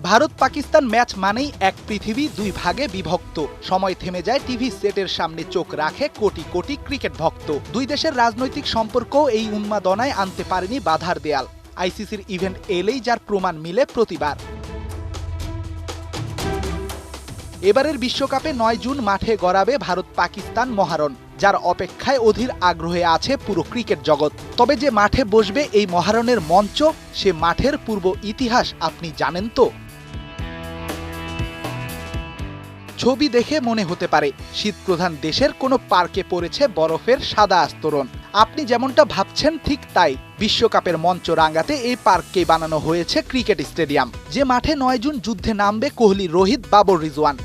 Bharat Pakistan match মানেই এক পৃথিবী দুই ভাগে বিভক্ত। সময় থেমে যায় টিভি সেটের সামনে চোখ রাখে কোটি কোটি ক্রিকেট ভক্ত। দুই দেশের রাজনৈতিক সম্পর্ক এই উন্মাদনায় আনতে পারেনি বাধার দেয়াল। আইসিসির ইভেন্ট এলেই যার প্রমাণ মিলে প্রতিবার। এবারের বিশ্বকাপে ৯ জুন মাঠে গড়াবে ভারত পাকিস্তান মহারণ, যার অপেক্ষায় অধীর আগ্রহে আছে পুরো ক্রিকেট জগৎ। তবে যে মাঠে বসবে এই মহারণের মঞ্চ, সে মাঠের পূর্ব ইতিহাস আপনি জানেন তো? ছবি দেখে মনে হতে পারে শীতপ্রধান দেশের কোনো পার্কে পড়েছে বরফের সাদা আস্তরণ। আপনি যেমনটা ভাবছেন ঠিক তাই। বিশ্বকাপের মঞ্চ রাঙাতে এই পার্ককেই বানানো হয়েছে ক্রিকেট স্টেডিয়াম, যে মাঠে ৯ জুন যুদ্ধে নামবে কোহলি, রোহিত, বাবর রিজওয়ান।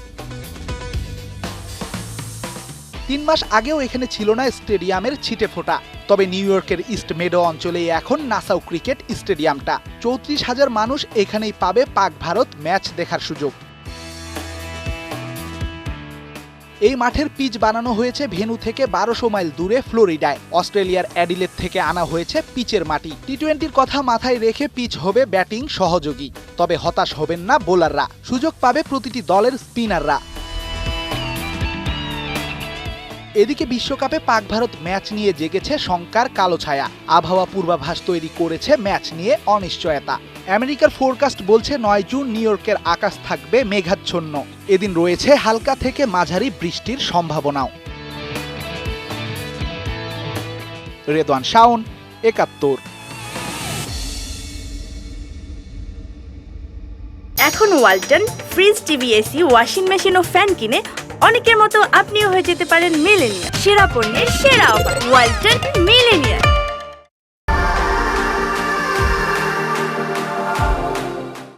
৩ মাস আগেও এখানে ছিল না স্টেডিয়ামের ছিটে ফোটা। তবে নিউ ইয়র্কের ইস্ট মেডো অঞ্চলেই এখন নাসাউ ক্রিকেট স্টেডিয়ামটা। ৩৪,০০০ মানুষ এখানেই পাবে পাক ভারত ম্যাচ দেখার সুযোগ। এই মাঠের পিচ বানানো হয়েছে ভেন্যু থেকে ১২০০ মাইল দূরে ফ্লোরিডায়। অস্ট্রেলিয়ার অ্যাডিলেড থেকে আনা হয়েছে পিচের মাটি। টি-20-র কথা মাথায় রেখে পিচ হবে ব্যাটিং সহযোগী। তবে হতাশ হবেন না বোলাররা, সুযোগ পাবে প্রতিটি দলের স্পিনাররা। এদিকে বিশ্বকাপে পাক ভারত ম্যাচ নিয়ে জেগেছে শঙ্কার কালো ছায়া। আবহাওয়া পূর্বাভাস তৈরি করেছে ম্যাচ নিয়ে অনিশ্চয়তা। আমেরিকার ফোরকাস্ট বলছে ৯ জুন নিউ ইয়র্কের আকাশ থাকবে মেঘাচ্ছন্ন। এদিন রয়েছে হালকা থেকে মাঝারি বৃষ্টির সম্ভাবনাও। রেদওয়ান শাওন, ৭১। এখন Walton fridge, TV, AC, washing machine ও ফ্যান কিনে অনেকের মতো আপনিও হয়ে যেতে পারেন মিলেনিয়া। সেরা পণ্যের সেরা অফার, ওয়ালটন মিলেনিয়া।